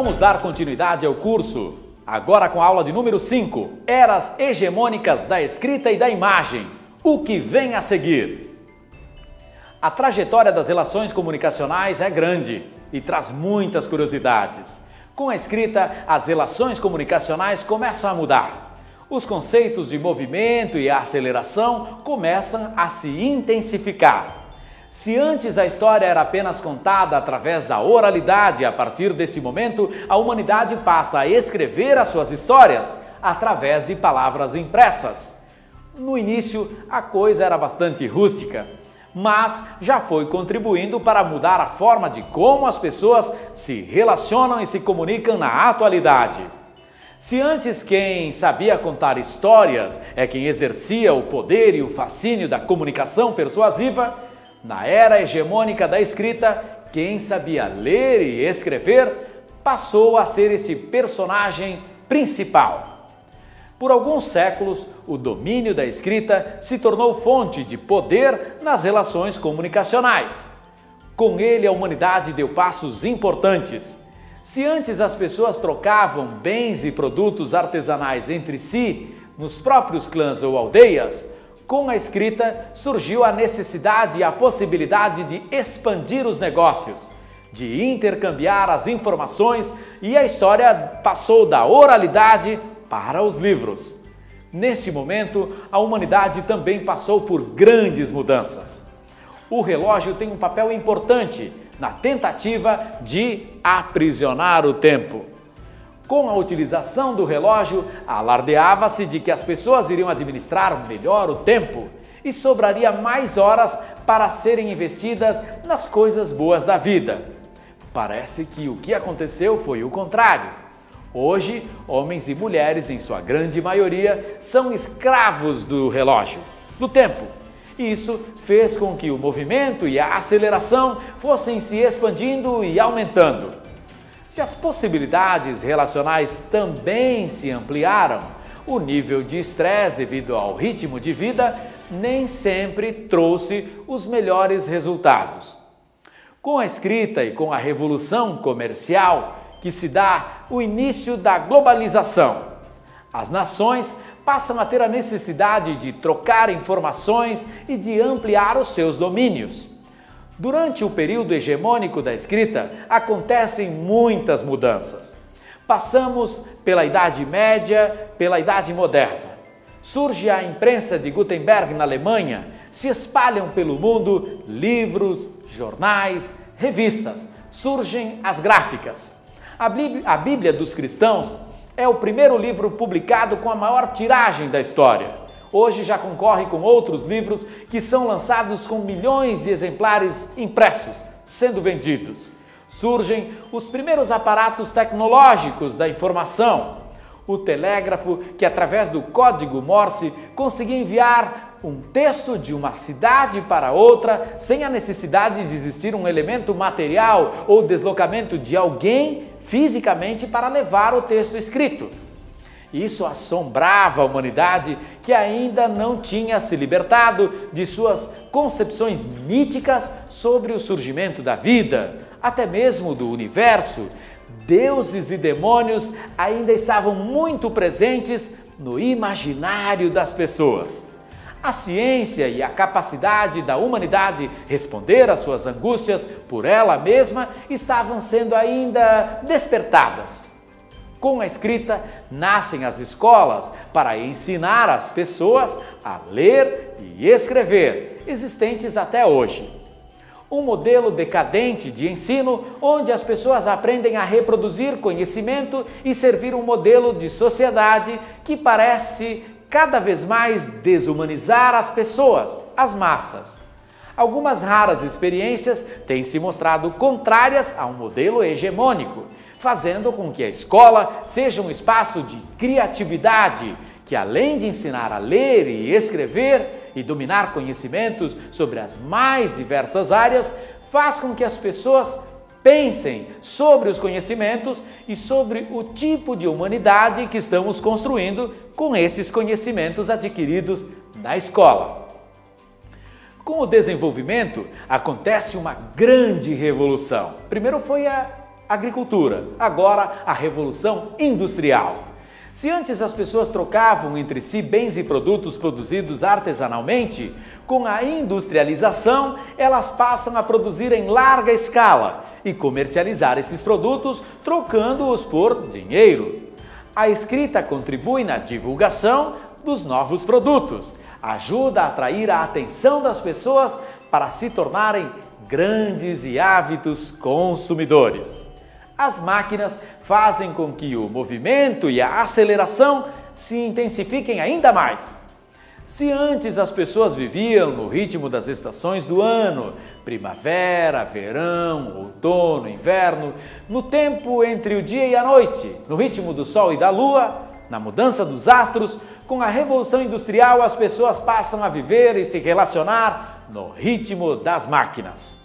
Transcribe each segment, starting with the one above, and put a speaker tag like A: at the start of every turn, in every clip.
A: Vamos dar continuidade ao curso, agora com a aula de número 5, Eras Hegemônicas da Escrita e da Imagem, o que vem a seguir. A trajetória das relações comunicacionais é grande e traz muitas curiosidades. Com a escrita, as relações comunicacionais começam a mudar. Os conceitos de movimento e aceleração começam a se intensificar. Se antes a história era apenas contada através da oralidade, a partir desse momento, a humanidade passa a escrever as suas histórias através de palavras impressas. No início, a coisa era bastante rústica, mas já foi contribuindo para mudar a forma de como as pessoas se relacionam e se comunicam na atualidade. Se antes quem sabia contar histórias é quem exercia o poder e o fascínio da comunicação persuasiva, na era hegemônica da escrita, quem sabia ler e escrever passou a ser este personagem principal. Por alguns séculos, o domínio da escrita se tornou fonte de poder nas relações comunicacionais. Com ele, a humanidade deu passos importantes. Se antes as pessoas trocavam bens e produtos artesanais entre si, nos próprios clãs ou aldeias, com a escrita surgiu a necessidade e a possibilidade de expandir os negócios, de intercambiar as informações, e a história passou da oralidade para os livros. Neste momento, a humanidade também passou por grandes mudanças. O relógio tem um papel importante na tentativa de aprisionar o tempo. Com a utilização do relógio, alardeava-se de que as pessoas iriam administrar melhor o tempo e sobraria mais horas para serem investidas nas coisas boas da vida. Parece que o que aconteceu foi o contrário. Hoje, homens e mulheres, em sua grande maioria, são escravos do relógio, do tempo. Isso fez com que o movimento e a aceleração fossem se expandindo e aumentando. Se as possibilidades relacionais também se ampliaram, o nível de estresse devido ao ritmo de vida nem sempre trouxe os melhores resultados. Com a escrita e com a revolução comercial, que se dá o início da globalização, as nações passam a ter a necessidade de trocar informações e de ampliar os seus domínios. Durante o período hegemônico da escrita, acontecem muitas mudanças. Passamos pela Idade Média, pela Idade Moderna. Surge a imprensa de Gutenberg na Alemanha, se espalham pelo mundo livros, jornais, revistas, surgem as gráficas. A Bíblia dos cristãos é o primeiro livro publicado com a maior tiragem da história. Hoje já concorre com outros livros que são lançados com milhões de exemplares impressos, sendo vendidos. Surgem os primeiros aparatos tecnológicos da informação. O telégrafo, que através do código Morse conseguia enviar um texto de uma cidade para outra sem a necessidade de existir um elemento material ou deslocamento de alguém fisicamente para levar o texto escrito. Isso assombrava a humanidade, que ainda não tinha se libertado de suas concepções míticas sobre o surgimento da vida, até mesmo do universo. Deuses e demônios ainda estavam muito presentes no imaginário das pessoas. A ciência e a capacidade da humanidade responder às suas angústias por ela mesma estavam sendo ainda despertadas. Com a escrita, nascem as escolas para ensinar as pessoas a ler e escrever, existentes até hoje. Um modelo decadente de ensino onde as pessoas aprendem a reproduzir conhecimento e servir um modelo de sociedade que parece cada vez mais desumanizar as pessoas, as massas. Algumas raras experiências têm se mostrado contrárias a um modelo hegemônico, fazendo com que a escola seja um espaço de criatividade, que além de ensinar a ler e escrever e dominar conhecimentos sobre as mais diversas áreas, faz com que as pessoas pensem sobre os conhecimentos e sobre o tipo de humanidade que estamos construindo com esses conhecimentos adquiridos na escola. Com o desenvolvimento, acontece uma grande revolução. Primeiro foi a agricultura, agora a revolução industrial. Se antes as pessoas trocavam entre si bens e produtos produzidos artesanalmente, com a industrialização, elas passam a produzir em larga escala e comercializar esses produtos, trocando-os por dinheiro. A escrita contribui na divulgação dos novos produtos, ajuda a atrair a atenção das pessoas para se tornarem grandes e ávidos consumidores. As máquinas fazem com que o movimento e a aceleração se intensifiquem ainda mais. Se antes as pessoas viviam no ritmo das estações do ano, primavera, verão, outono, inverno, no tempo entre o dia e a noite, no ritmo do sol e da lua, na mudança dos astros, com a revolução industrial as pessoas passam a viver e se relacionar no ritmo das máquinas.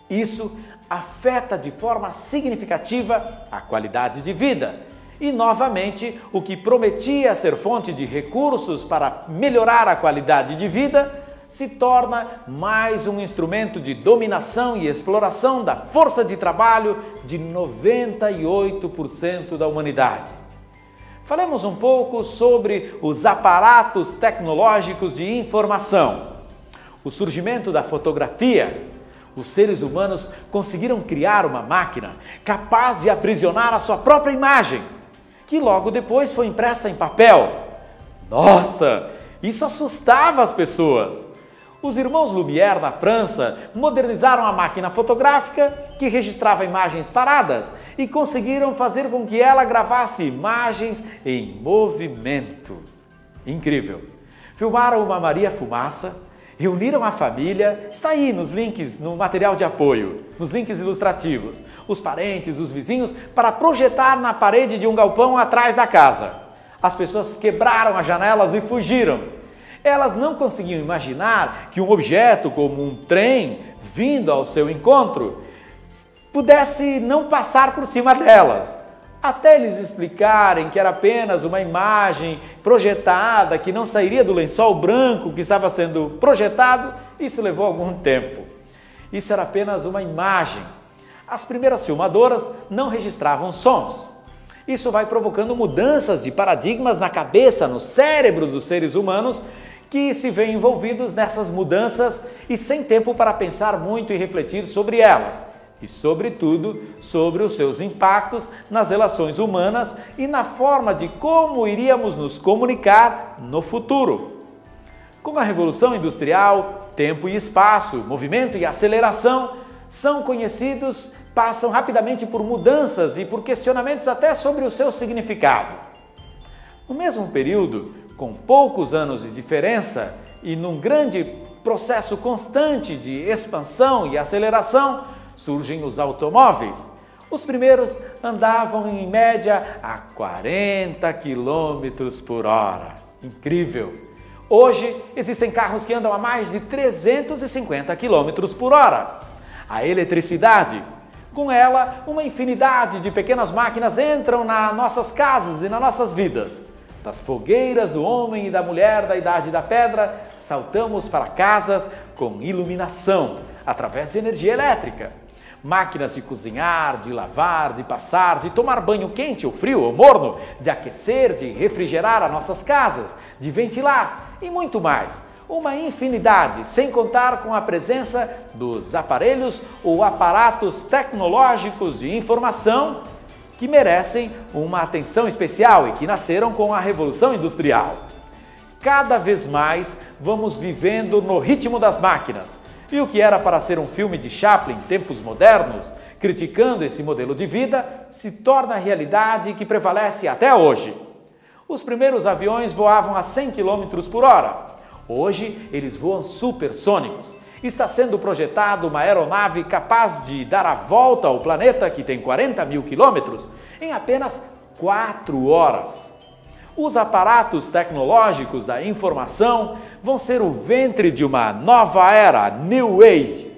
A: Isso afeta de forma significativa a qualidade de vida e, novamente, o que prometia ser fonte de recursos para melhorar a qualidade de vida se torna mais um instrumento de dominação e exploração da força de trabalho de 98% da humanidade. Falemos um pouco sobre os aparatos tecnológicos de informação. O surgimento da fotografia. Os seres humanos conseguiram criar uma máquina capaz de aprisionar a sua própria imagem, que logo depois foi impressa em papel. Nossa, isso assustava as pessoas. Os irmãos Lumière, na França, modernizaram a máquina fotográfica que registrava imagens paradas e conseguiram fazer com que ela gravasse imagens em movimento. Incrível! Filmaram uma Maria Fumaça, reuniram a família, está aí nos links, no material de apoio, nos links ilustrativos, os parentes, os vizinhos, para projetar na parede de um galpão atrás da casa. As pessoas quebraram as janelas e fugiram. Elas não conseguiam imaginar que um objeto como um trem vindo ao seu encontro pudesse não passar por cima delas. Até eles explicarem que era apenas uma imagem projetada, que não sairia do lençol branco que estava sendo projetado, isso levou algum tempo. Isso era apenas uma imagem. As primeiras filmadoras não registravam sons. Isso vai provocando mudanças de paradigmas na cabeça, no cérebro dos seres humanos, que se veem envolvidos nessas mudanças e sem tempo para pensar muito e refletir sobre elas. E, sobretudo, sobre os seus impactos nas relações humanas e na forma de como iríamos nos comunicar no futuro. Com a Revolução Industrial, tempo e espaço, movimento e aceleração são conhecidos, passam rapidamente por mudanças e por questionamentos até sobre o seu significado. No mesmo período, com poucos anos de diferença e num grande processo constante de expansão e aceleração, surgem os automóveis. Os primeiros andavam em média a 40 km por hora. Incrível! Hoje existem carros que andam a mais de 350 km por hora. A eletricidade. Com ela, uma infinidade de pequenas máquinas entram nas nossas casas e nas nossas vidas. Das fogueiras do homem e da mulher da Idade da Pedra, saltamos para casas com iluminação, através de energia elétrica. Máquinas de cozinhar, de lavar, de passar, de tomar banho quente ou frio ou morno, de aquecer, de refrigerar as nossas casas, de ventilar e muito mais. Uma infinidade, sem contar com a presença dos aparelhos ou aparatos tecnológicos de informação que merecem uma atenção especial e que nasceram com a Revolução Industrial. Cada vez mais vamos vivendo no ritmo das máquinas. E o que era para ser um filme de Chaplin em tempos modernos, criticando esse modelo de vida, se torna a realidade que prevalece até hoje. Os primeiros aviões voavam a 100 km por hora. Hoje, eles voam supersônicos. Está sendo projetada uma aeronave capaz de dar a volta ao planeta, que tem 40 mil quilômetros, em apenas 4 horas. Os aparatos tecnológicos da informação vão ser o ventre de uma nova era, New Age,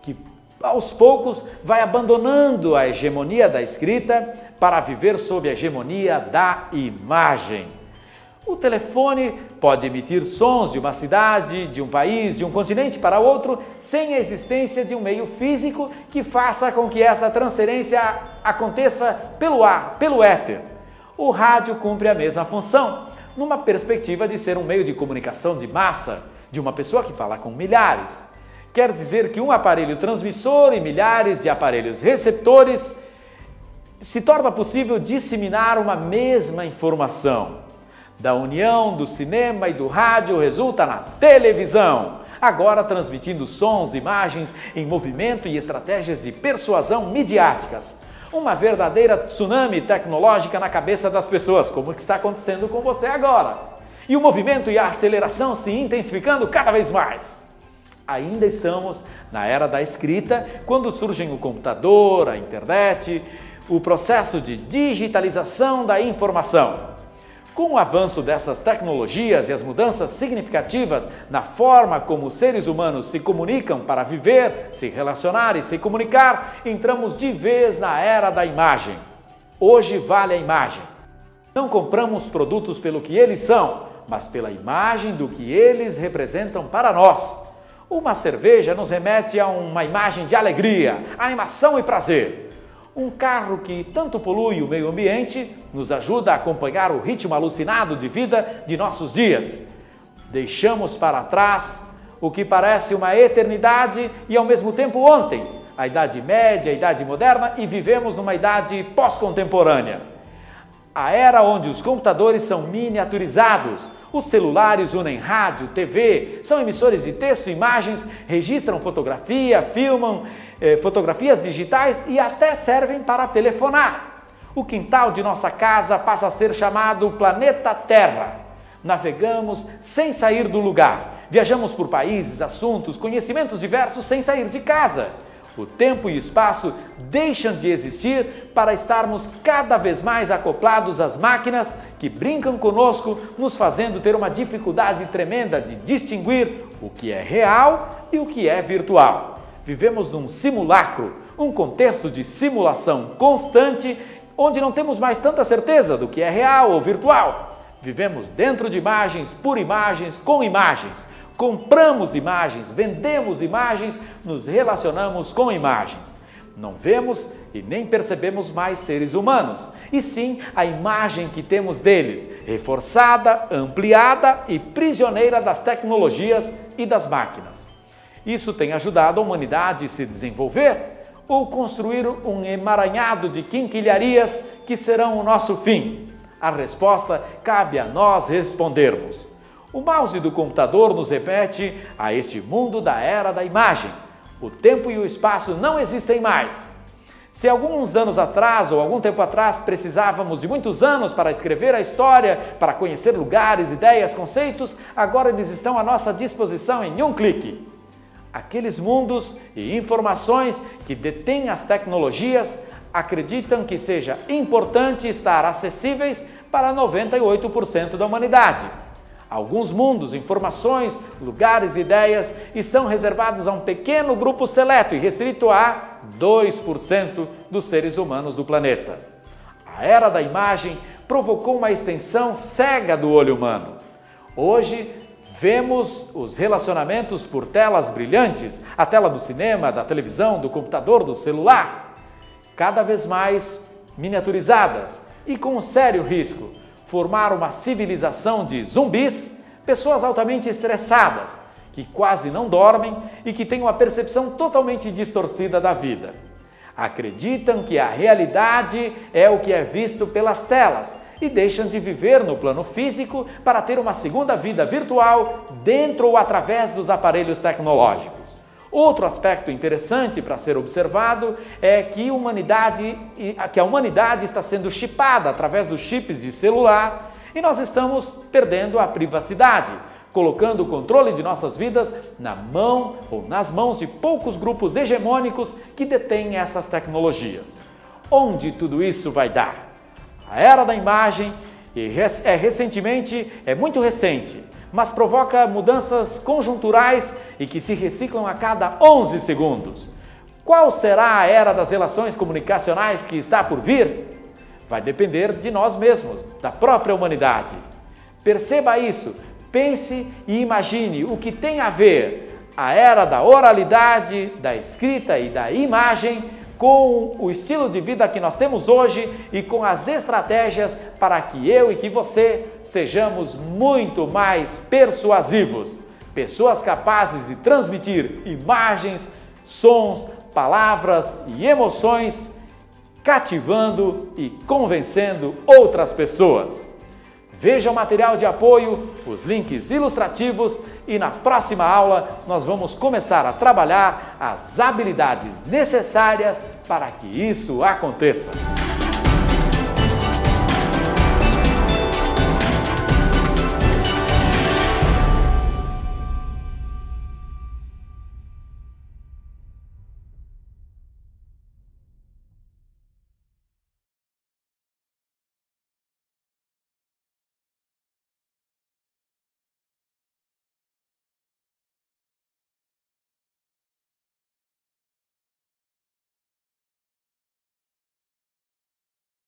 A: que aos poucos vai abandonando a hegemonia da escrita para viver sob a hegemonia da imagem. O telefone pode emitir sons de uma cidade, de um país, de um continente para outro, sem a existência de um meio físico que faça com que essa transferência aconteça pelo ar, pelo éter. O rádio cumpre a mesma função, numa perspectiva de ser um meio de comunicação de massa, de uma pessoa que fala com milhares. Quer dizer que um aparelho transmissor e milhares de aparelhos receptores se torna possível disseminar uma mesma informação. Da união do cinema e do rádio resulta na televisão, agora transmitindo sons, imagens em movimento e estratégias de persuasão midiáticas. Uma verdadeira tsunami tecnológica na cabeça das pessoas, como está acontecendo com você agora. E o movimento e a aceleração se intensificando cada vez mais. Ainda estamos na era da escrita, quando surgem o computador, a internet, o processo de digitalização da informação. Com o avanço dessas tecnologias e as mudanças significativas na forma como os seres humanos se comunicam para viver, se relacionar e se comunicar, entramos de vez na era da imagem. Hoje vale a imagem. Não compramos produtos pelo que eles são, mas pela imagem do que eles representam para nós. Uma cerveja nos remete a uma imagem de alegria, animação e prazer. Um carro que tanto polui o meio ambiente nos ajuda a acompanhar o ritmo alucinado de vida de nossos dias. Deixamos para trás o que parece uma eternidade e ao mesmo tempo ontem, a Idade Média, a Idade Moderna, e vivemos numa idade pós-contemporânea. A era onde os computadores são miniaturizados, os celulares unem rádio, TV, são emissores de texto e imagens, registram fotografia, filmam fotografias digitais e até servem para telefonar. O quintal de nossa casa passa a ser chamado planeta Terra. Navegamos sem sair do lugar. Viajamos por países, assuntos, conhecimentos diversos sem sair de casa. O tempo e o espaço deixam de existir para estarmos cada vez mais acoplados às máquinas que brincam conosco, nos fazendo ter uma dificuldade tremenda de distinguir o que é real e o que é virtual. Vivemos num simulacro, um contexto de simulação constante, onde não temos mais tanta certeza do que é real ou virtual. Vivemos dentro de imagens, por imagens, com imagens. Compramos imagens, vendemos imagens, nos relacionamos com imagens. Não vemos e nem percebemos mais seres humanos, e sim a imagem que temos deles, reforçada, ampliada e prisioneira das tecnologias e das máquinas. Isso tem ajudado a humanidade a se desenvolver ou construir um emaranhado de quinquilharias que serão o nosso fim? A resposta cabe a nós respondermos. O mouse do computador nos remete a este mundo da era da imagem. O tempo e o espaço não existem mais. Se alguns anos atrás ou algum tempo atrás precisávamos de muitos anos para escrever a história, para conhecer lugares, ideias, conceitos, agora eles estão à nossa disposição em um clique. Aqueles mundos e informações que detêm as tecnologias acreditam que seja importante estar acessíveis para 98% da humanidade. Alguns mundos, informações, lugares e ideias estão reservados a um pequeno grupo seleto e restrito a 2% dos seres humanos do planeta. A era da imagem provocou uma extensão cega do olho humano. Hoje, vemos os relacionamentos por telas brilhantes, a tela do cinema, da televisão, do computador, do celular, cada vez mais miniaturizadas e com um sério risco: formar uma civilização de zumbis, pessoas altamente estressadas, que quase não dormem e que têm uma percepção totalmente distorcida da vida. Acreditam que a realidade é o que é visto pelas telas e deixam de viver no plano físico para ter uma segunda vida virtual dentro ou através dos aparelhos tecnológicos. Outro aspecto interessante para ser observado é que a humanidade está sendo chipada através dos chips de celular e nós estamos perdendo a privacidade, colocando o controle de nossas vidas na mão ou nas mãos de poucos grupos hegemônicos que detêm essas tecnologias. Onde tudo isso vai dar? A era da imagem é muito recente, mas provoca mudanças conjunturais e que se reciclam a cada 11 segundos. Qual será a era das relações comunicacionais que está por vir? Vai depender de nós mesmos, da própria humanidade. Perceba isso, pense e imagine o que tem a ver a era da oralidade, da escrita e da imagem com o estilo de vida que nós temos hoje e com as estratégias para que eu e que você sejamos muito mais persuasivos. Pessoas capazes de transmitir imagens, sons, palavras e emoções, cativando e convencendo outras pessoas. Veja o material de apoio, os links ilustrativos e na próxima aula nós vamos começar a trabalhar as habilidades necessárias para que isso aconteça.